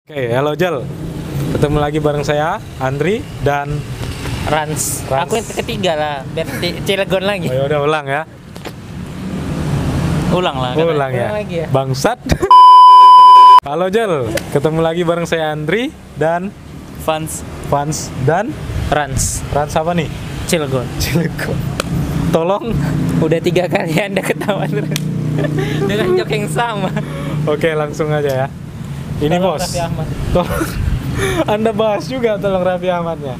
Oke, halo Jel. Ketemu lagi bareng saya, Andri dan Rans. Rans. Aku yang ketiga lah, biar Cilegon lagi. oh, ya udah ulang ya. Ulang lah. Ulang ya. lagi ya. Bangsat. Halo Jel, ketemu lagi bareng saya Andri dan Fans dan Rans. Rans apa nih? Cilegon. Cilegon. Tolong. Udah 3 kali Anda ketawa terus. Dengan jok yang sama. Oke, langsung aja ya. Ini Tolong bos. Raffi Ahmad. Tolong. Anda bahas juga tolong Raffi Ahmadnya.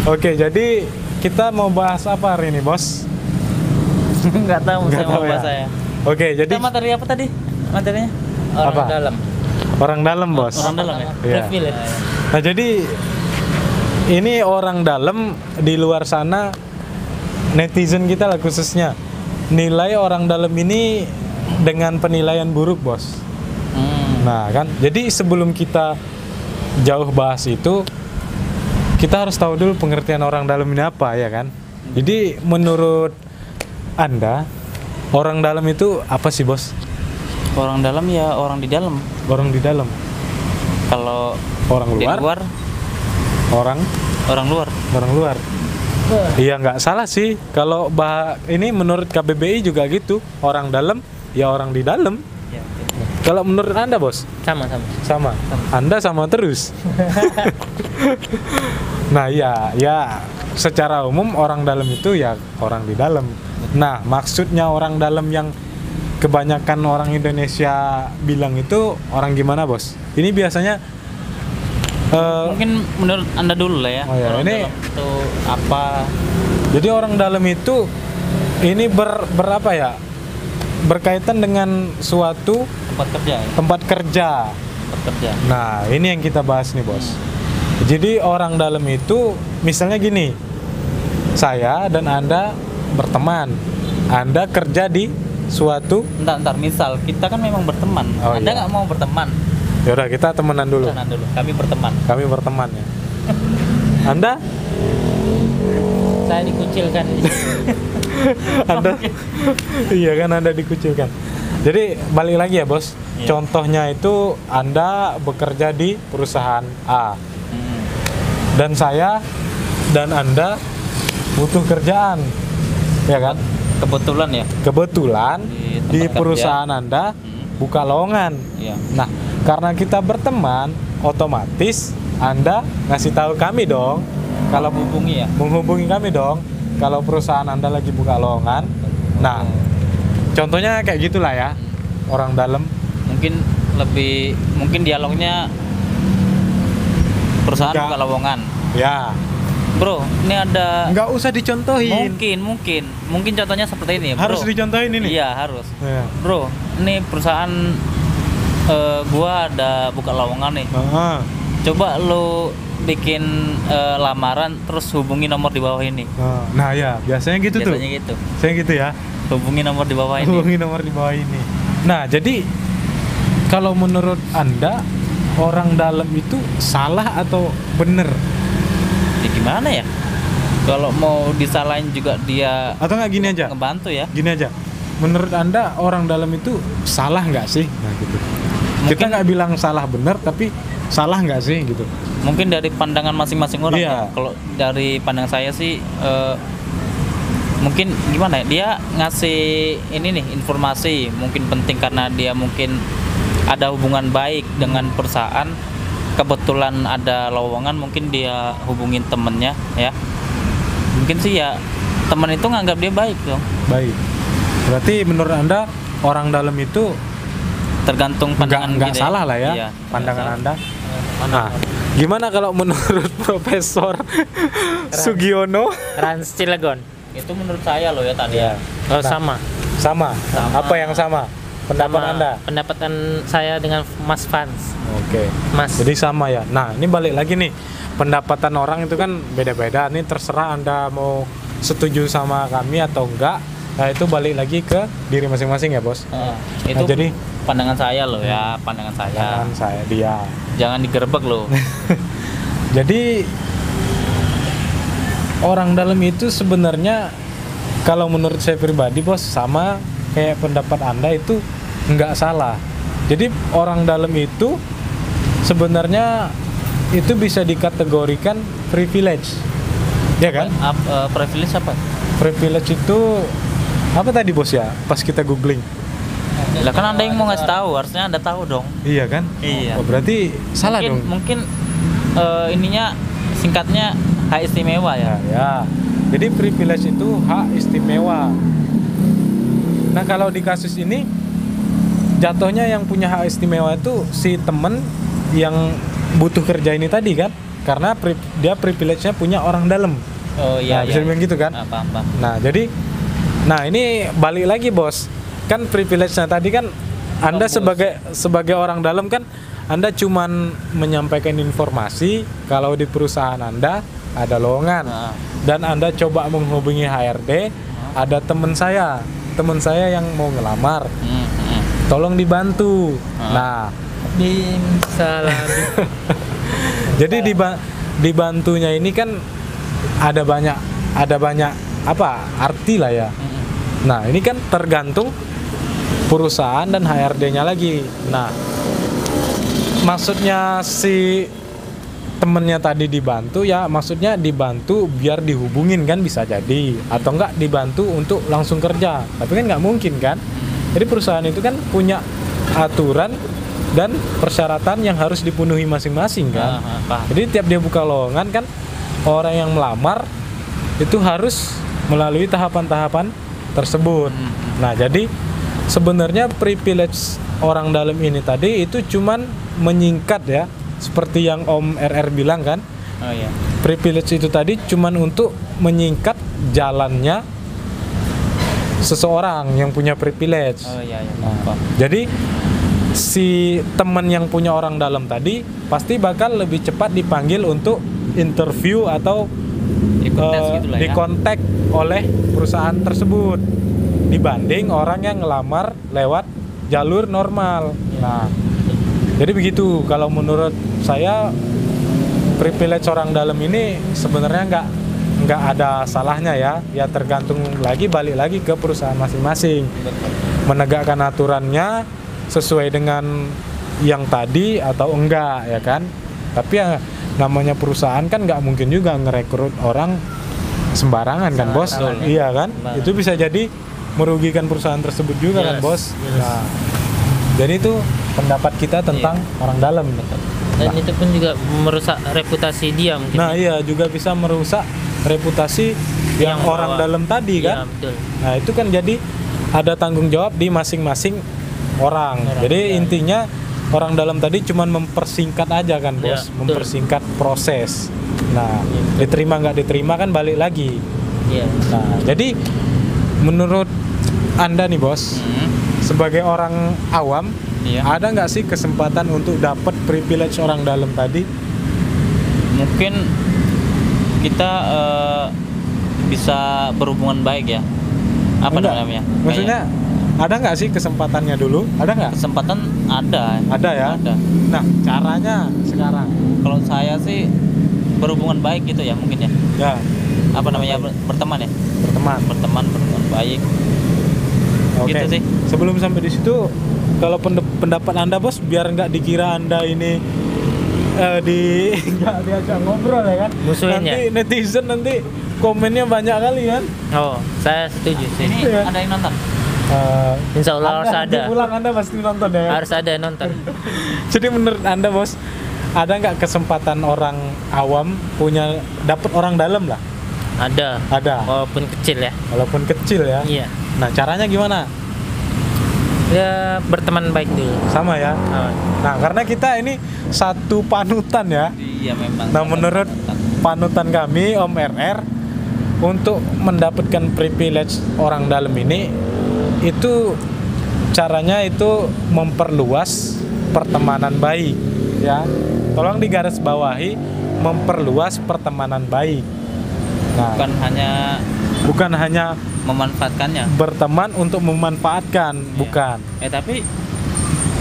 Oke, jadi kita mau bahas apa hari ini, bos? Enggak tahu Nggak saya mau tahu bahas ya. saya. Oke, jadi Kita materi apa tadi? Materinya? Orang Apa? dalam. orang dalam, bos. Orang dalam ya? Iya. Reveal ya? Nah, jadi ini orang dalam di luar sana, netizen kita lah khususnya, nilai orang dalam ini dengan penilaian buruk, bos. Nah kan, jadi sebelum kita jauh bahas itu, kita harus tahu dulu pengertian orang dalam ini apa, ya kan? Jadi menurut Anda, orang dalam itu apa sih, bos? Orang dalam ya orang di dalam. Orang di dalam. Kalau Orang di luar? luar, Orang luar. luar. Iya, nggak salah sih. Kalau ini menurut KBBI juga gitu. Orang dalam ya orang di dalam. Ya, Kalau menurut Anda, bos? sama. Sama. Anda sama terus. Nah, ya secara umum orang dalam itu ya orang di dalam. Nah, maksudnya orang dalam yang kebanyakan orang Indonesia bilang itu orang gimana, bos? Ini biasanya Mungkin menurut Anda dulu lah ya. Oh ya, orang ini- dalam itu apa? jadi orang dalam itu ini berapa ya? Berkaitan dengan suatu Tempat kerja ya? tempat kerja. Tempat kerja. Nah, ini yang kita bahas nih, bos. Jadi orang dalam itu misalnya gini, saya dan Anda berteman, Anda kerja di suatu, Entar, misal kita kan memang berteman. Oh, Anda iya. nggak mau berteman. yaudah kita temenan dulu, Temenan dulu. Kami berteman. kami berteman ya. Anda, Saya dikucilkan. Anda, iya kan Anda dikucilkan. Jadi balik lagi ya, bos. Iya. Contohnya itu Anda bekerja di perusahaan A, dan saya dan Anda butuh kerjaan, ya kan? Kebetulan ya. Kebetulan Di tempat di kerja. perusahaan Anda buka lowongan. Iya. Nah, karena kita berteman, otomatis Anda ngasih tahu kami dong, kalau Hubungi ya. menghubungi kami dong, kalau perusahaan Anda lagi buka lowongan. Nah, contohnya kayak gitulah ya, orang dalam. Mungkin dialognya perusahaan Enggak. buka lowongan. Ya, Bro, ini ada nggak usah dicontohin. mungkin contohnya seperti ini, Bro. Harus dicontohin ini. Iya, harus. Ya. Bro, ini perusahaan gua ada buka lowongan nih. Aha. Coba lu bikin lamaran terus hubungi nomor di bawah ini. Nah, ya, biasanya gitu tuh. Biasanya gitu. Saya gitu ya. Hubungi nomor di bawah ini. Hubungi nomor di bawah ini. Nah, jadi kalau menurut Anda orang dalam itu salah atau bener? Ya gimana ya? Kalau mau disalahin juga dia Atau nggak gini aja? ngebantu ya. Gini aja. Menurut Anda orang dalam itu salah nggak sih? Nah, gitu. Kita Mungkin- nggak bilang salah bener, tapi salah nggak sih gitu? Mungkin dari pandangan masing-masing orang Iya. ya. Kalau dari pandangan saya sih mungkin gimana ya? Dia ngasih ini nih informasi mungkin penting karena dia mungkin ada hubungan baik dengan perusahaan. Kebetulan ada lowongan, mungkin dia hubungin temennya ya. Mungkin sih ya teman itu nganggap dia baik dong. Baik. Berarti menurut Anda orang dalam itu Tergantung pandangan nggak kita ya. salah lah ya, Iya, pandangan nggak Anda. salah. Nah, gimana kalau menurut Profesor Sugiono? Rans Cilegon. Itu menurut saya loh ya tadi ya. Nah, Sama. Sama. Apa yang sama? Pendapat Sama Anda? pendapatan saya dengan Mas Fans. Oke. Mas. Jadi sama ya. Nah, ini balik lagi nih. Pendapatan orang itu kan beda-beda. Ini terserah Anda mau setuju sama kami atau enggak. Nah, itu balik lagi ke diri masing-masing ya, bos. Itu Nah, jadi pandangan saya loh ya, pandangan saya. jangan saya dia. Jangan digerebek loh. Jadi orang dalam itu sebenarnya kalau menurut saya pribadi, bos, sama kayak pendapat Anda itu nggak salah. Jadi orang dalam itu sebenarnya itu bisa dikategorikan privilege, ya kan? Privilege apa? Privilege itu apa tadi bos ya? Pas kita googling. Lah kan Anda yang mau ngasih tahu, harusnya Anda tahu dong. Iya kan? Iya. Oh, berarti salah dong. Mungkin ininya singkatnya hak istimewa ya. Ya. Jadi privilege itu hak istimewa. Nah, kalau di kasus ini jatuhnya yang punya hak istimewa itu si temen yang butuh kerja ini tadi kan? Karena dia privilege-nya punya orang dalam. Oh iya. Nah, bisa dibilang gitu kan? Paham. Nah, jadi ini balik lagi bos. Kan privilege-nya tadi kan Anda sebagai orang dalam kan Anda cuman menyampaikan informasi kalau di perusahaan Anda ada lowongan. Dan Anda coba menghubungi HRD, ada teman saya yang mau ngelamar. Tolong dibantu. Nah, jadi dibantunya ini kan ada banyak arti lah ya. Nah, ini kan tergantung perusahaan dan HRD-nya lagi. Nah, maksudnya si temennya tadi dibantu ya, maksudnya dibantu biar dihubungin kan, bisa jadi, atau enggak dibantu untuk langsung kerja, tapi kan nggak mungkin kan. Jadi perusahaan itu kan punya aturan dan persyaratan yang harus dipenuhi masing-masing kan. Jadi tiap dia buka lowongan kan, orang yang melamar itu harus melalui tahapan-tahapan tersebut. Nah, jadi sebenarnya privilege orang dalam ini tadi itu cuman menyingkat ya, seperti yang Om RR bilang kan. Oh iya. Privilege itu tadi cuman untuk menyingkat jalannya seseorang yang punya privilege. Oh iya. Nah, jadi si teman yang punya orang dalam tadi pasti bakal lebih cepat dipanggil untuk interview atau dikontak oleh perusahaan tersebut dibanding orang yang ngelamar lewat jalur normal. Nah, jadi begitu. Kalau menurut saya privilege orang dalam ini sebenarnya nggak ada salahnya ya. Ya tergantung balik lagi ke perusahaan masing-masing. Menegakkan aturannya sesuai dengan yang tadi atau enggak ya kan. Tapi ya namanya perusahaan kan nggak mungkin juga ngerekrut orang sembarangan kan bos. Iya kan. Itu bisa jadi merugikan perusahaan tersebut juga kan bos. Nah, jadi itu pendapat kita tentang orang dalam. Dan itu pun juga merusak reputasi dia mungkin. Nah iya, juga bisa merusak reputasi yang orang dalam tadi kan. Iya, betul. Nah itu kan jadi ada tanggung jawab di masing-masing orang. Jadi intinya orang dalam tadi cuma mempersingkat aja kan bos, mempersingkat proses. Nah diterima nggak diterima kan balik lagi. Nah jadi menurut Anda nih bos, sebagai orang awam, ada nggak sih kesempatan untuk dapat privilege orang dalam tadi? Mungkin kita bisa berhubungan baik ya. Apa namanya? Maksudnya ada nggak sih kesempatannya dulu? Ada nggak? Kesempatan ada. Ada ya. Ada. Nah caranya sekarang? Kalau saya sih berhubungan baik gitu ya mungkin ya. Ya. Apa namanya, berteman ya? Berteman baik. Oke. Gitu sih. Sebelum sampai di situ, kalau pendapat Anda bos, biar nggak dikira Anda ini nggak diajak ngobrol ya kan? Musuhin nanti ya? netizen nanti komennya banyak kali kan? Oh, saya setuju sih. Ini ada yang nonton? Insya Allah harus ada. Pulang Anda pasti nonton ya? Harus ada nonton. Jadi menurut Anda bos, ada nggak kesempatan orang awam punya dapat orang dalam lah? Ada. Walaupun kecil ya. Walaupun kecil ya. Iya. Nah caranya gimana? Ya berteman baik dulu. Sama ya. Nah karena kita ini satu panutan ya. Iya memang. Nah menurut panutan kami Om RR, untuk mendapatkan privilege orang dalam ini itu caranya itu memperluas pertemanan baik ya. Tolong digarisbawahi, memperluas pertemanan baik. Nah, bukan hanya memanfaatkannya. Berteman untuk memanfaatkan, bukan. Tapi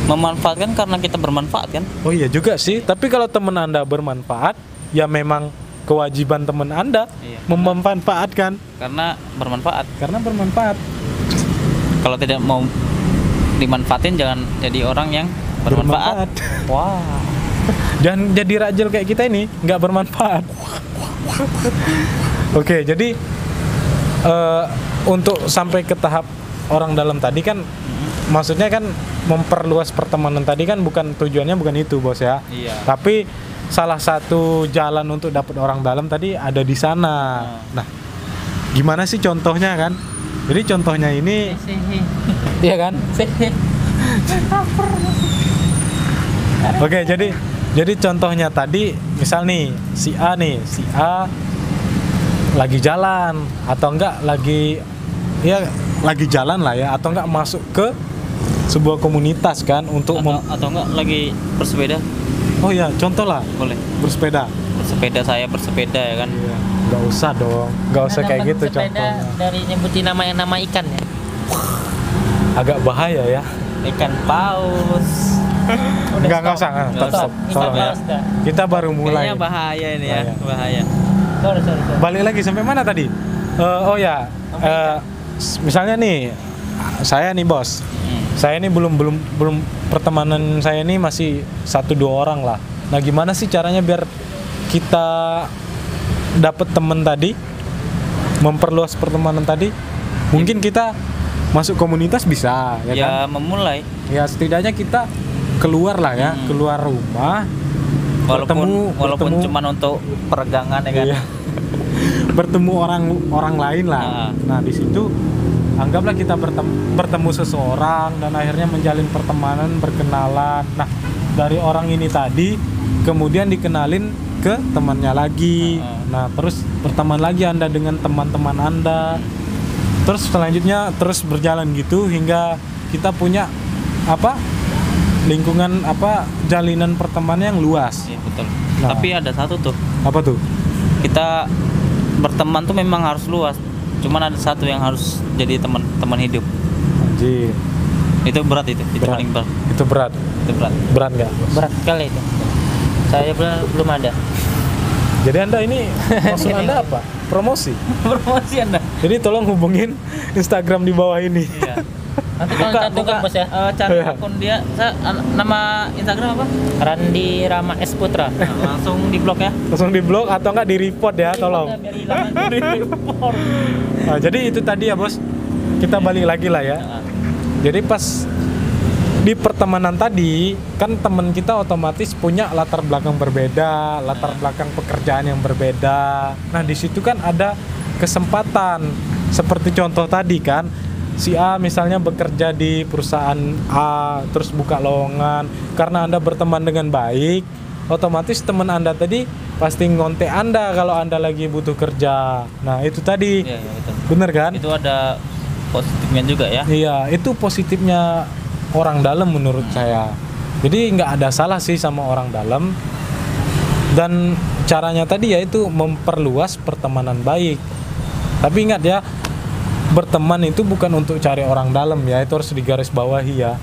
memanfaatkan karena kita bermanfaat kan? Oh iya juga sih. Tapi kalau teman Anda bermanfaat, ya memang kewajiban teman Anda memanfaatkan. Karena bermanfaat. Kalau tidak mau dimanfaatin, jangan jadi orang yang bermanfaat. Wah. Jangan jadi rajal kayak kita ini, nggak bermanfaat. Oke, jadi untuk sampai ke tahap orang dalam tadi kan, maksudnya kan memperluas pertemanan tadi kan tujuannya bukan itu bos ya. Iya. Tapi salah satu jalan untuk dapat orang dalam tadi ada di sana. Nah, gimana sih contohnya kan? Jadi contohnya ini, iya kan? Oke, jadi contohnya tadi, misal nih si A lagi jalan atau enggak lagi jalan lah ya, atau enggak masuk ke sebuah komunitas kan untuk atau enggak lagi bersepeda. Oh ya, contoh lah. Boleh. Bersepeda ya kan. Iya. Nggak usah dong, nggak usah kayak gitu contohnya. Dari nyebutin nama ikan ya. Agak bahaya ya. Ikan paus. Nggak usah. Stop. Tolong ya. Kita baru mulai. Kayaknya bahaya ini ya, bahaya. Sorry. Balik lagi sampai mana tadi? Misalnya nih, saya nih bos. Saya ini belum pertemanan saya ini masih 1-2 orang lah. Nah, gimana sih caranya biar kita dapat teman tadi, memperluas pertemanan tadi? Mungkin kita masuk komunitas bisa, ya kan? Memulai. Ya setidaknya kita keluar lah ya, keluar rumah. Walaupun cuma untuk peregangan ya kan. Iya. Bertemu orang lain lah. Nah, di situ anggaplah kita bertemu seseorang dan akhirnya menjalin pertemanan, berkenalan. Nah, dari orang ini tadi kemudian dikenalin ke temannya lagi. Nah, terus berteman lagi Anda dengan teman-teman Anda. Terus selanjutnya terus berjalan gitu hingga kita punya lingkungan jalinan pertemanan yang luas. Iya, betul. Nah. Tapi ada satu tuh. Apa tuh? Kita berteman tuh memang harus luas. Cuman ada satu yang harus jadi teman hidup. Anjir. Itu berat itu paling berat. Itu berat. Berat nggak? Berat sekali itu. Saya belum ada. Jadi Anda ini maksud Anda apa? Promosi Anda. Jadi tolong hubungin Instagram di bawah ini. Iya. Nanti kalau cantumkan bos ya. Cari akun dia. Nama Instagram apa? Randi Rama S Putra. Nah, langsung di blog ya. Langsung di blog atau enggak di report ya, tolong. Nah, jadi itu tadi ya bos. Kita balik lagi lah ya. Jadi pas di pertemanan tadi kan teman kita otomatis punya latar belakang berbeda, latar belakang pekerjaan yang berbeda. Nah, di situ kan ada kesempatan seperti contoh tadi kan, si A misalnya bekerja di perusahaan A terus buka lowongan. Karena Anda berteman dengan baik, otomatis teman Anda tadi pasti ngontek Anda kalau Anda lagi butuh kerja. Nah, itu tadi. Iya, betul. Bener kan? Itu ada positifnya juga ya. Iya, itu positifnya orang dalam menurut saya. Jadi nggak ada salah sih sama orang dalam. Dan caranya tadi yaitu memperluas pertemanan baik. Tapi ingat ya, berteman itu bukan untuk cari orang dalam ya, itu harus digarisbawahi ya.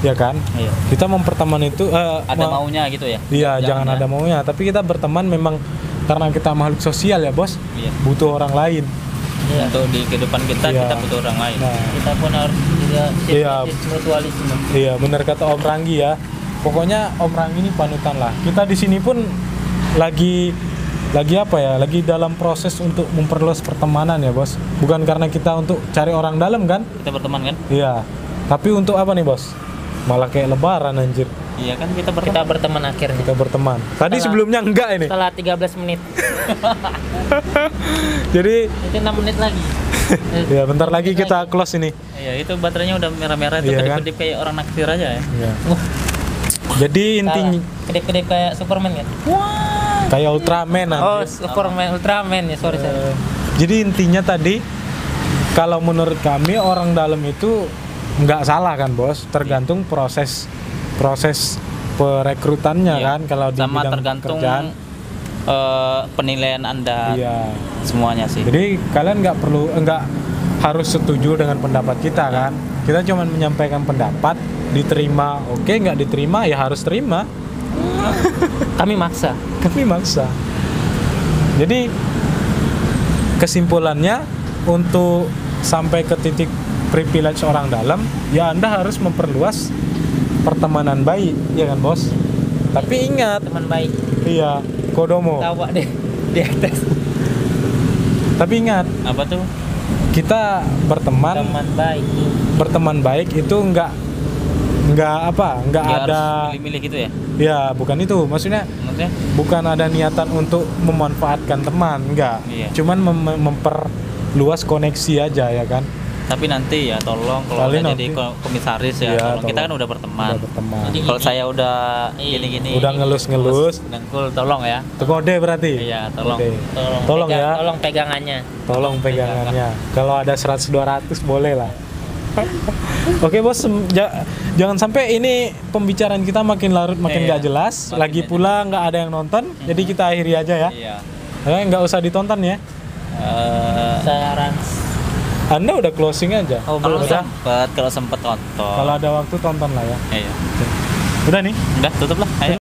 Ya kan? Iya. Kita memperteman itu ada maunya gitu ya. Iya, jangan ada maunya, tapi kita berteman memang karena kita makhluk sosial ya, Bos. Iya. Butuh orang lain. Iya. Untuk di kehidupan kita Iya. kita butuh orang lain. Nah, Kita pun harus juga Iya. mutualisme. iya, benar kata Om Ranggi ya. Pokoknya Om Ranggi ini panutan lah. Kita di sini pun lagi apa ya? Lagi dalam proses untuk memperluas pertemanan ya, Bos. Bukan karena kita untuk cari orang dalam kan? Kita berteman kan? Iya. Tapi untuk apa nih, Bos? Malah kayak lebaran anjir. Iya kan kita Kita berteman. berteman akhirnya. Kita berteman. Tadi Setelah- sebelumnya enggak ini. Setelah 13 menit. Jadi Itu 6 menit lagi. ya bentar lagi kita close ini. Iya, itu baterainya udah merah-merah itu Iya kan? kedip-kedip kayak orang naksir aja ya. Iya. Jadi intinya Kedip-kedip kayak Superman kan? kayak Ultraman Oh, anjir. Superman, Ultraman ya, sorry. Jadi intinya tadi kalau menurut kami orang dalam itu nggak salah kan, Bos. Tergantung proses perekrutannya Iya. kan kalau di Sama bidang tergantung pekerjaan. penilaian Anda Iya. semuanya sih. Jadi kalian nggak harus setuju dengan pendapat kita kan. Kita cuma menyampaikan pendapat, diterima oke, nggak diterima ya harus terima. Kami maksa. Kami maksa. Jadi kesimpulannya untuk sampai ke titik privilege orang dalam, ya Anda harus memperluas pertemanan baik, ya kan, Bos? Tapi ingat, teman baik. iya, Kodomo. Tawa deh di atas. Tapi ingat, Apa tuh? kita berteman baik itu nggak Dia ada, harus milih-milih gitu ya? ya bukan itu, maksudnya Maksudnya? bukan ada niatan untuk memanfaatkan teman, enggak. Iya. Cuman memperluas koneksi aja ya kan. Tapi nanti ya tolong kalau Kali udah jadi nanti. komisaris ya, Iya, tolong. Kita kan tolong. udah berteman. Udah berteman. Jadi Kalau gini. saya udah Iya. gini-gini, Udah ngelus-ngelus. dengkul, tolong ya. Itu kode berarti. Iya, tolong. Kode. Tolong ya. Tolong pegangannya. Tolong pegangannya. Kalau ada 100-200 boleh lah. Oke bos, jangan sampai ini pembicaraan kita makin larut makin Iya. nggak jelas. Makin Lagi nggak pula nggak ada yang nonton, jadi kita akhiri aja ya. Iya. Nggak usah ditonton ya. Saran. Anda udah closing aja. Oh, Kalau belum. kalau sempet tonton. Kalau ada waktu tonton lah ya. Iya. Udah nih. Udah tutup lah. Ayo.